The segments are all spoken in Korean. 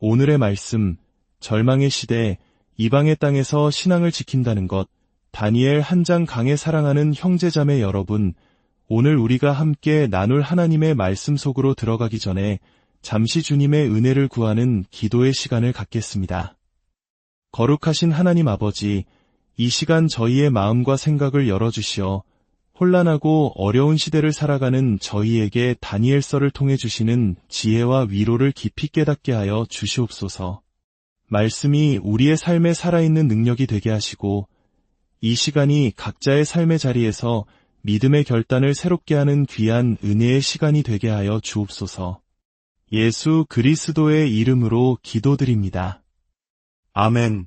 오늘의 말씀, 절망의 시대, 이방의 땅에서 신앙을 지킨다는 것, 다니엘 한 장 강에 사랑하는 형제자매 여러분, 오늘 우리가 함께 나눌 하나님의 말씀 속으로 들어가기 전에 잠시 주님의 은혜를 구하는 기도의 시간을 갖겠습니다. 거룩하신 하나님 아버지, 이 시간 저희의 마음과 생각을 열어주시어 혼란하고 어려운 시대를 살아가는 저희에게 다니엘서를 통해 주시는 지혜와 위로를 깊이 깨닫게 하여 주시옵소서. 말씀이 우리의 삶에 살아있는 능력이 되게 하시고 이 시간이 각자의 삶의 자리에서 믿음의 결단을 새롭게 하는 귀한 은혜의 시간이 되게 하여 주옵소서. 예수 그리스도의 이름으로 기도드립니다. 아멘.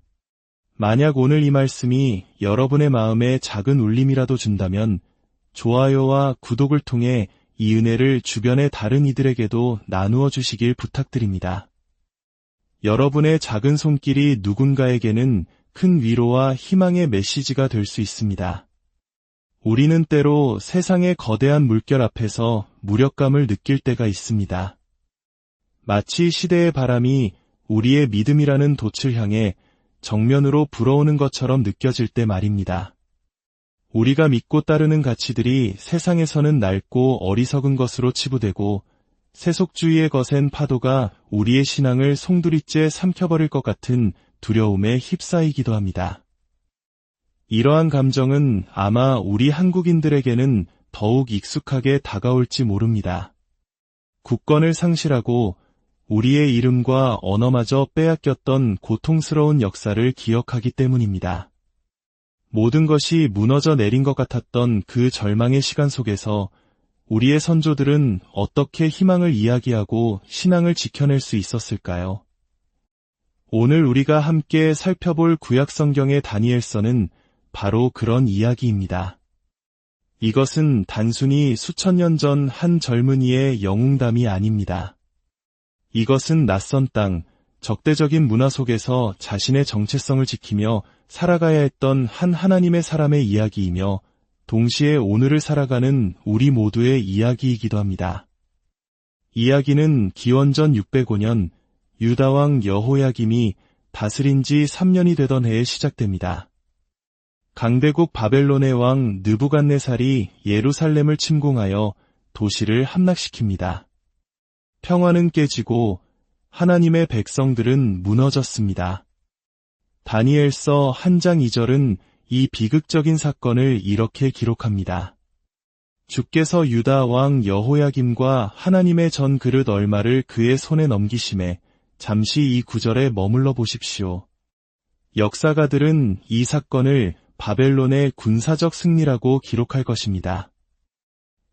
만약 오늘 이 말씀이 여러분의 마음에 작은 울림이라도 준다면 좋아요와 구독을 통해 이 은혜를 주변의 다른 이들에게도 나누어 주시길 부탁드립니다. 여러분의 작은 손길이 누군가에게는 큰 위로와 희망의 메시지가 될 수 있습니다. 우리는 때로 세상의 거대한 물결 앞에서 무력감을 느낄 때가 있습니다. 마치 시대의 바람이 우리의 믿음이라는 돛을 향해 정면으로 불어오는 것처럼 느껴질 때 말입니다. 우리가 믿고 따르는 가치들이 세상에서는 낡고 어리석은 것으로 치부되고 세속주의의 거센 파도가 우리의 신앙을 송두리째 삼켜버릴 것 같은 두려움에 휩싸이기도 합니다. 이러한 감정은 아마 우리 한국인들에게는 더욱 익숙하게 다가올지 모릅니다. 국권을 상실하고 우리의 이름과 언어마저 빼앗겼던 고통스러운 역사를 기억하기 때문입니다. 모든 것이 무너져 내린 것 같았던 그 절망의 시간 속에서 우리의 선조들은 어떻게 희망을 이야기하고 신앙을 지켜낼 수 있었을까요? 오늘 우리가 함께 살펴볼 구약성경의 다니엘서는 바로 그런 이야기입니다. 이것은 단순히 수천 년 전 한 젊은이의 영웅담이 아닙니다. 이것은 낯선 땅, 적대적인 문화 속에서 자신의 정체성을 지키며 살아가야 했던 한 하나님의 사람의 이야기이며 동시에 오늘을 살아가는 우리 모두의 이야기이기도 합니다. 이야기는 기원전 605년 유다왕 여호야김이 다스린 지 3년이 되던 해에 시작됩니다. 강대국 바벨론의 왕 느부갓네살이 예루살렘을 침공하여 도시를 함락시킵니다. 평화는 깨지고 하나님의 백성들은 무너졌습니다. 다니엘서 한 장 2절은 이 비극적인 사건을 이렇게 기록합니다. 주께서 유다 왕 여호야김과 하나님의 전 그릇 얼마를 그의 손에 넘기심에 잠시 이 구절에 머물러 보십시오. 역사가들은 이 사건을 바벨론의 군사적 승리라고 기록할 것입니다.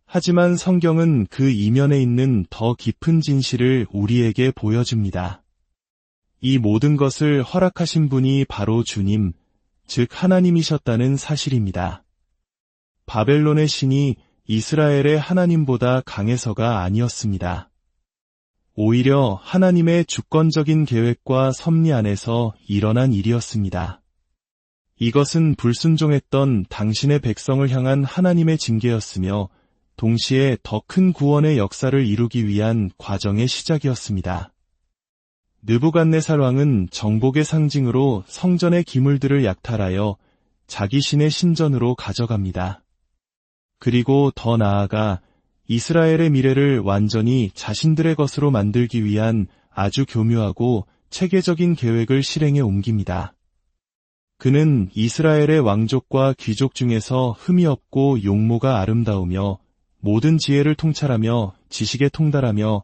하지만 성경은 그 이면에 있는 더 깊은 진실을 우리에게 보여줍니다. 이 모든 것을 허락하신 분이 바로 주님, 즉 하나님이셨다는 사실입니다. 바벨론의 신이 이스라엘의 하나님보다 강해서가 아니었습니다. 오히려 하나님의 주권적인 계획과 섭리 안에서 일어난 일이었습니다. 이것은 불순종했던 당신의 백성을 향한 하나님의 징계였으며 동시에 더 큰 구원의 역사를 이루기 위한 과정의 시작이었습니다. 느부갓네살 왕은 정복의 상징으로 성전의 기물들을 약탈하여 자기 신의 신전으로 가져갑니다. 그리고 더 나아가 이스라엘의 미래를 완전히 자신들의 것으로 만들기 위한 아주 교묘하고 체계적인 계획을 실행에 옮깁니다. 그는 이스라엘의 왕족과 귀족 중에서 흠이 없고 용모가 아름다우며 모든 지혜를 통찰하며 지식에 통달하며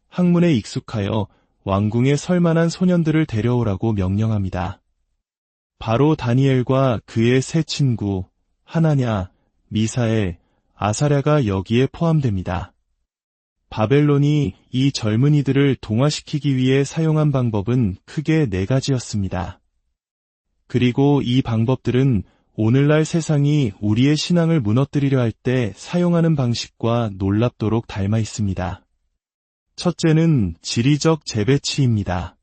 학문에 익숙하여 왕궁에 설만한 소년들을 데려오라고 명령합니다. 바로 다니엘과 그의 세 친구 하나냐, 미사엘, 아사랴가 여기에 포함됩니다. 바벨론이 이 젊은이들을 동화시키기 위해 사용한 방법은 크게 4가지였습니다. 그리고 이 방법들은 오늘날 세상이 우리의 신앙을 무너뜨리려 할 때 사용하는 방식과 놀랍도록 닮아 있습니다. 첫째는 지리적 재배치입니다.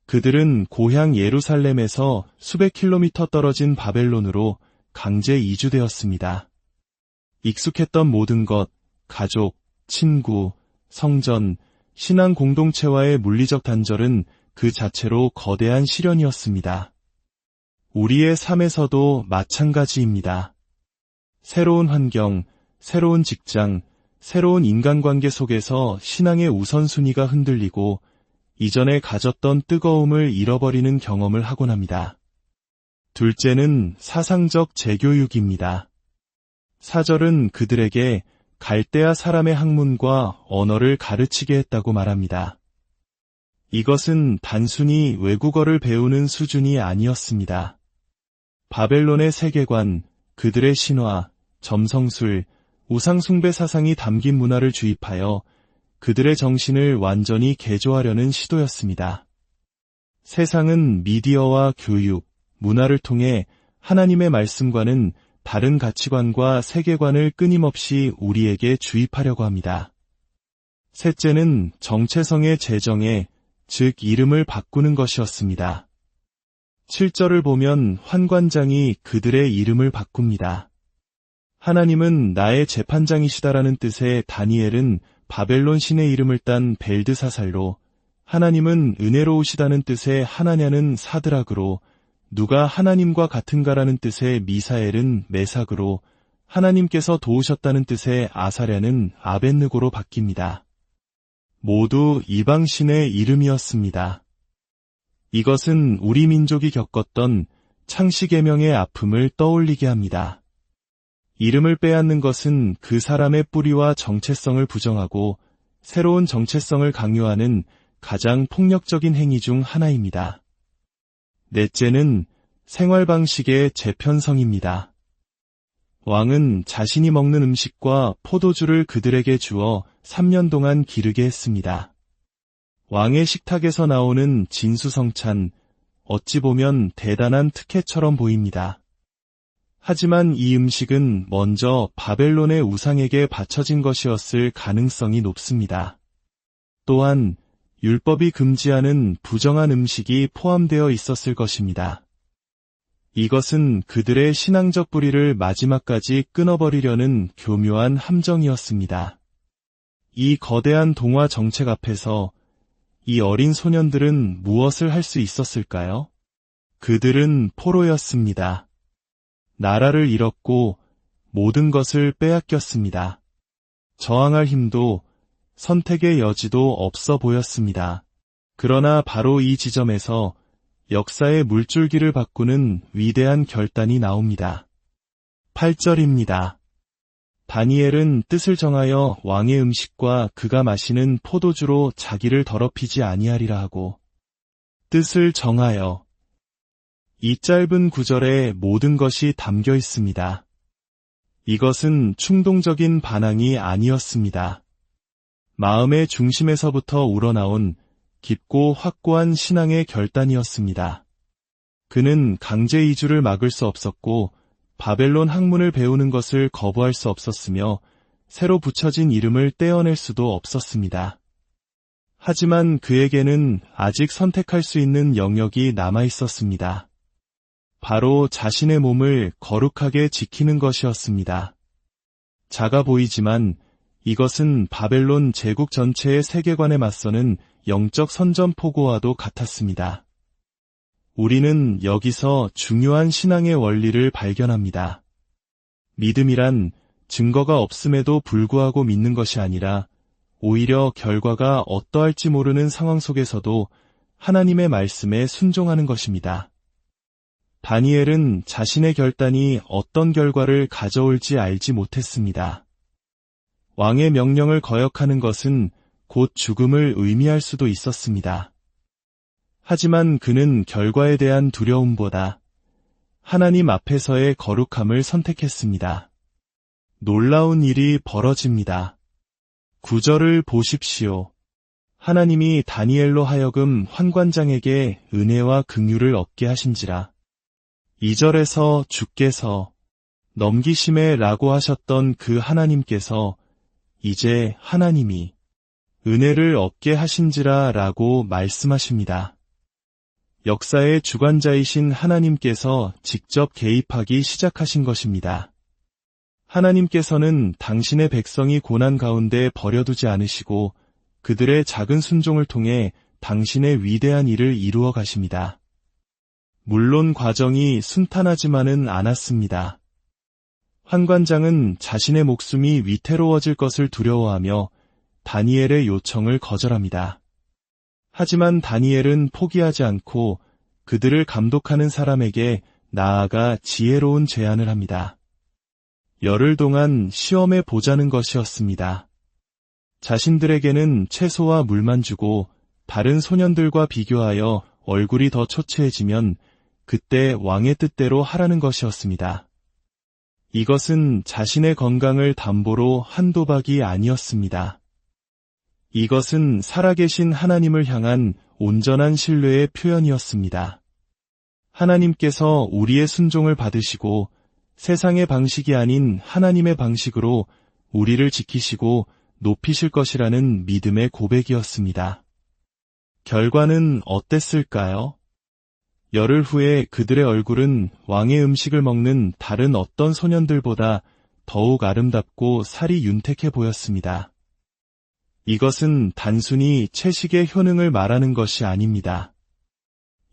그들은 고향 예루살렘에서 수백 킬로미터 떨어진 바벨론으로 강제 이주되었습니다. 익숙했던 모든 것, 가족, 친구, 성전, 신앙 공동체와의 물리적 단절은 그 자체로 거대한 시련이었습니다. 우리의 삶에서도 마찬가지입니다. 새로운 환경, 새로운 직장, 새로운 인간관계 속에서 신앙의 우선순위가 흔들리고 이전에 가졌던 뜨거움을 잃어버리는 경험을 하곤 합니다. 둘째는 사상적 재교육입니다. 사절은 그들에게 갈대아 사람의 학문과 언어를 가르치게 했다고 말합니다. 이것은 단순히 외국어를 배우는 수준이 아니었습니다. 바벨론의 세계관, 그들의 신화, 점성술, 우상숭배 사상이 담긴 문화를 주입하여 그들의 정신을 완전히 개조하려는 시도였습니다. 세상은 미디어와 교육, 문화를 통해 하나님의 말씀과는 다른 가치관과 세계관을 끊임없이 우리에게 주입하려고 합니다. 셋째는 정체성의 재정에, 즉 이름을 바꾸는 것이었습니다. 7절을 보면 환관장이 그들의 이름을 바꿉니다. 하나님은 나의 재판장이시다라는 뜻의 다니엘은 바벨론 신의 이름을 딴 벨드사살로, 하나님은 은혜로우시다는 뜻의 하나냐는 사드락으로, 누가 하나님과 같은가라는 뜻의 미사엘은 메삭으로, 하나님께서 도우셨다는 뜻의 아사랴는 아벳느고로 바뀝니다. 모두 이방신의 이름이었습니다. 이것은 우리 민족이 겪었던 창시계명의 아픔을 떠올리게 합니다. 이름을 빼앗는 것은 그 사람의 뿌리와 정체성을 부정하고 새로운 정체성을 강요하는 가장 폭력적인 행위 중 하나입니다. 넷째는 생활 방식의 재편성입니다. 왕은 자신이 먹는 음식과 포도주를 그들에게 주어 3년 동안 기르게 했습니다. 왕의 식탁에서 나오는 진수성찬, 어찌 보면 대단한 특혜처럼 보입니다. 하지만 이 음식은 먼저 바벨론의 우상에게 바쳐진 것이었을 가능성이 높습니다. 또한 율법이 금지하는 부정한 음식이 포함되어 있었을 것입니다. 이것은 그들의 신앙적 뿌리를 마지막까지 끊어버리려는 교묘한 함정이었습니다. 이 거대한 동화 정책 앞에서 이 어린 소년들은 무엇을 할 수 있었을까요? 그들은 포로였습니다. 나라를 잃었고 모든 것을 빼앗겼습니다. 저항할 힘도 선택의 여지도 없어 보였습니다. 그러나 바로 이 지점에서 역사의 물줄기를 바꾸는 위대한 결단이 나옵니다. 8절입니다. 다니엘은 뜻을 정하여 왕의 음식과 그가 마시는 포도주로 자기를 더럽히지 아니하리라 하고, 뜻을 정하여, 이 짧은 구절에 모든 것이 담겨 있습니다. 이것은 충동적인 반항이 아니었습니다. 마음의 중심에서부터 우러나온 깊고 확고한 신앙의 결단이었습니다. 그는 강제 이주를 막을 수 없었고 바벨론 학문을 배우는 것을 거부할 수 없었으며 새로 붙여진 이름을 떼어낼 수도 없었습니다. 하지만 그에게는 아직 선택할 수 있는 영역이 남아 있었습니다. 바로 자신의 몸을 거룩하게 지키는 것이었습니다. 작아 보이지만 이것은 바벨론 제국 전체의 세계관에 맞서는 영적 선전포고와도 같았습니다. 우리는 여기서 중요한 신앙의 원리를 발견합니다. 믿음이란 증거가 없음에도 불구하고 믿는 것이 아니라 오히려 결과가 어떠할지 모르는 상황 속에서도 하나님의 말씀에 순종하는 것입니다. 다니엘은 자신의 결단이 어떤 결과를 가져올지 알지 못했습니다. 왕의 명령을 거역하는 것은 곧 죽음을 의미할 수도 있었습니다. 하지만 그는 결과에 대한 두려움보다 하나님 앞에서의 거룩함을 선택했습니다. 놀라운 일이 벌어집니다. 9절을 보십시오. 하나님이 다니엘로 하여금 환관장에게 은혜와 긍휼을 얻게 하신지라. 2절에서 주께서 넘기심에 라고 하셨던 그 하나님께서 이제 하나님이 은혜를 얻게 하신지라 라고 말씀하십니다. 역사의 주관자이신 하나님께서 직접 개입하기 시작하신 것입니다. 하나님께서는 당신의 백성이 고난 가운데 버려두지 않으시고 그들의 작은 순종을 통해 당신의 위대한 일을 이루어 가십니다. 물론 과정이 순탄하지만은 않았습니다. 환관장은 자신의 목숨이 위태로워질 것을 두려워하며 다니엘의 요청을 거절합니다. 하지만 다니엘은 포기하지 않고 그들을 감독하는 사람에게 나아가 지혜로운 제안을 합니다. 열흘 동안 시험해 보자는 것이었습니다. 자신들에게는 채소와 물만 주고 다른 소년들과 비교하여 얼굴이 더 초췌해지면 그때 왕의 뜻대로 하라는 것이었습니다. 이것은 자신의 건강을 담보로 한 도박이 아니었습니다. 이것은 살아계신 하나님을 향한 온전한 신뢰의 표현이었습니다. 하나님께서 우리의 순종을 받으시고 세상의 방식이 아닌 하나님의 방식으로 우리를 지키시고 높이실 것이라는 믿음의 고백이었습니다. 결과는 어땠을까요? 열흘 후에 그들의 얼굴은 왕의 음식을 먹는 다른 어떤 소년들보다 더욱 아름답고 살이 윤택해 보였습니다. 이것은 단순히 채식의 효능을 말하는 것이 아닙니다.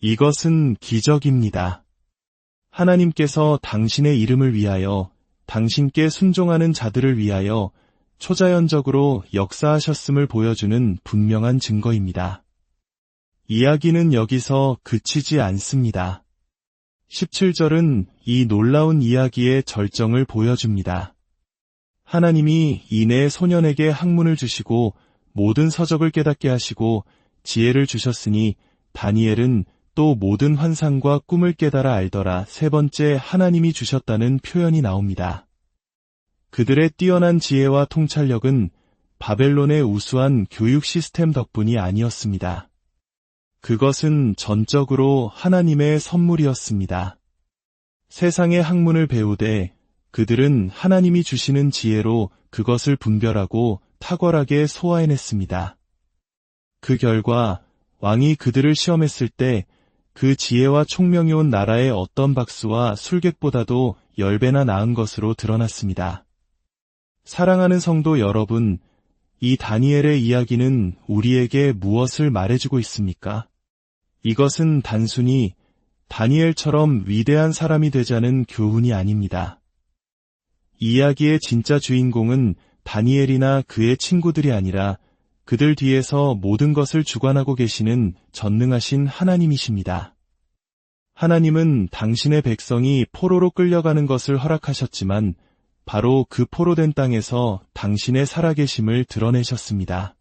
이것은 기적입니다. 하나님께서 당신의 이름을 위하여, 당신께 순종하는 자들을 위하여 초자연적으로 역사하셨음을 보여주는 분명한 증거입니다. 이야기는 여기서 그치지 않습니다. 17절은 이 놀라운 이야기의 절정을 보여줍니다. 하나님이 이내 소년에게 학문을 주시고 모든 서적을 깨닫게 하시고 지혜를 주셨으니 다니엘은 또 모든 환상과 꿈을 깨달아 알더라. 세 번째, 하나님이 주셨다는 표현이 나옵니다. 그들의 뛰어난 지혜와 통찰력은 바벨론의 우수한 교육 시스템 덕분이 아니었습니다. 그것은 전적으로 하나님의 선물이었습니다. 세상의 학문을 배우되 그들은 하나님이 주시는 지혜로 그것을 분별하고 탁월하게 소화해냈습니다. 그 결과 왕이 그들을 시험했을 때 그 지혜와 총명이 온 나라의 어떤 박수와 술객보다도 10배나 나은 것으로 드러났습니다. 사랑하는 성도 여러분, 이 다니엘의 이야기는 우리에게 무엇을 말해주고 있습니까? 이것은 단순히 다니엘처럼 위대한 사람이 되자는 교훈이 아닙니다. 이야기의 진짜 주인공은 다니엘이나 그의 친구들이 아니라 그들 뒤에서 모든 것을 주관하고 계시는 전능하신 하나님이십니다. 하나님은 당신의 백성이 포로로 끌려가는 것을 허락하셨지만 바로 그 포로된 땅에서 당신의 살아계심을 드러내셨습니다.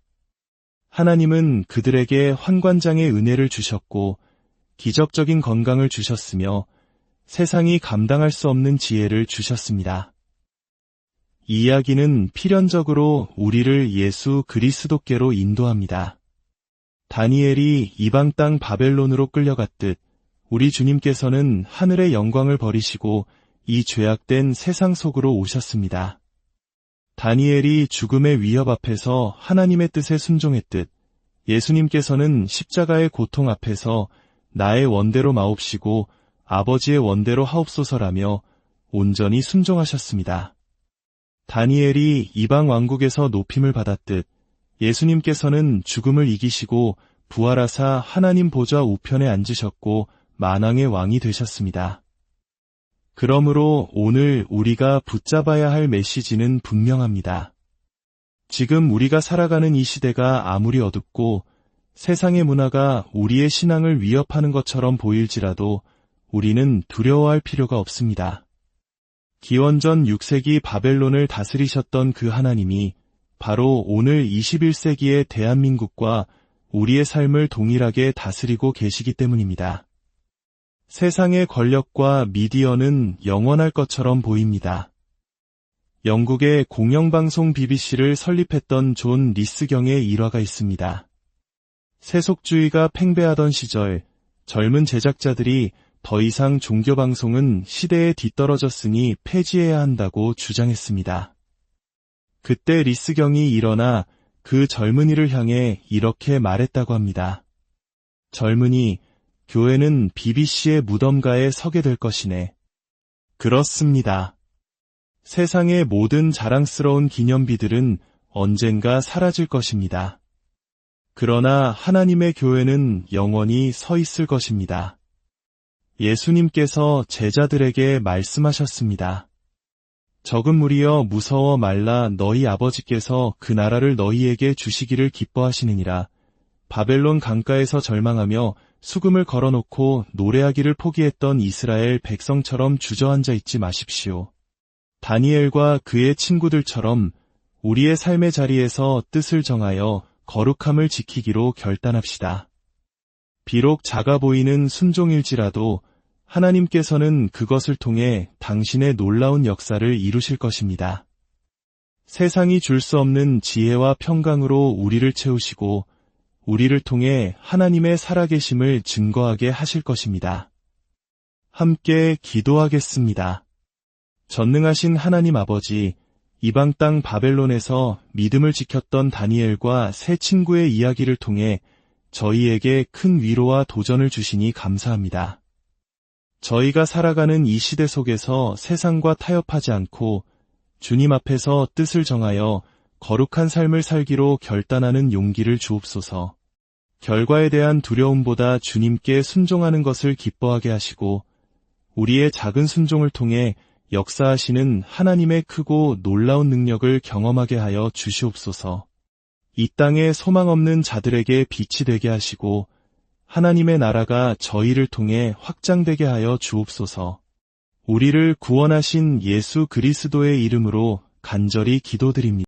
하나님은 그들에게 환관장의 은혜를 주셨고 기적적인 건강을 주셨으며 세상이 감당할 수 없는 지혜를 주셨습니다. 이 이야기는 필연적으로 우리를 예수 그리스도께로 인도합니다. 다니엘이 이방 땅 바벨론으로 끌려갔듯 우리 주님께서는 하늘의 영광을 버리시고 이 죄악된 세상 속으로 오셨습니다. 다니엘이 죽음의 위협 앞에서 하나님의 뜻에 순종했듯 예수님께서는 십자가의 고통 앞에서 나의 원대로 마옵시고 아버지의 원대로 하옵소서라며 온전히 순종하셨습니다. 다니엘이 이방 왕국에서 높임을 받았듯 예수님께서는 죽음을 이기시고 부활하사 하나님 보좌 우편에 앉으셨고 만왕의 왕이 되셨습니다. 그러므로 오늘 우리가 붙잡아야 할 메시지는 분명합니다. 지금 우리가 살아가는 이 시대가 아무리 어둡고 세상의 문화가 우리의 신앙을 위협하는 것처럼 보일지라도 우리는 두려워할 필요가 없습니다. 기원전 6세기 바벨론을 다스리셨던 그 하나님이 바로 오늘 21세기의 대한민국과 우리의 삶을 동일하게 다스리고 계시기 때문입니다. 세상의 권력과 미디어는 영원할 것처럼 보입니다. 영국의 공영방송 BBC를 설립했던 존 리스경의 일화가 있습니다. 세속주의가 팽배하던 시절 젊은 제작자들이 더 이상 종교방송은 시대에 뒤떨어졌으니 폐지해야 한다고 주장했습니다. 그때 리스경이 일어나 그 젊은이를 향해 이렇게 말했다고 합니다. 젊은이, 교회는 BBC의 무덤가에 서게 될 것이네. 그렇습니다. 세상의 모든 자랑스러운 기념비들은 언젠가 사라질 것입니다. 그러나 하나님의 교회는 영원히 서 있을 것입니다. 예수님께서 제자들에게 말씀하셨습니다. 적은 무리여 무서워 말라 너희 아버지께서 그 나라를 너희에게 주시기를 기뻐하시느니라. 바벨론 강가에서 절망하며 수금을 걸어놓고 노래하기를 포기했던 이스라엘 백성처럼 주저앉아 있지 마십시오. 다니엘과 그의 친구들처럼 우리의 삶의 자리에서 뜻을 정하여 거룩함을 지키기로 결단합시다. 비록 작아 보이는 순종일지라도 하나님께서는 그것을 통해 당신의 놀라운 역사를 이루실 것입니다. 세상이 줄 수 없는 지혜와 평강으로 우리를 채우시고 우리를 통해 하나님의 살아계심을 증거하게 하실 것입니다. 함께 기도하겠습니다. 전능하신 하나님 아버지, 이방 땅 바벨론에서 믿음을 지켰던 다니엘과 세 친구의 이야기를 통해 저희에게 큰 위로와 도전을 주시니 감사합니다. 저희가 살아가는 이 시대 속에서 세상과 타협하지 않고 주님 앞에서 뜻을 정하여 거룩한 삶을 살기로 결단하는 용기를 주옵소서. 결과에 대한 두려움보다 주님께 순종하는 것을 기뻐하게 하시고 우리의 작은 순종을 통해 역사하시는 하나님의 크고 놀라운 능력을 경험하게 하여 주시옵소서. 이 땅에 소망 없는 자들에게 빛이 되게 하시고 하나님의 나라가 저희를 통해 확장되게 하여 주옵소서. 우리를 구원하신 예수 그리스도의 이름으로 간절히 기도드립니다.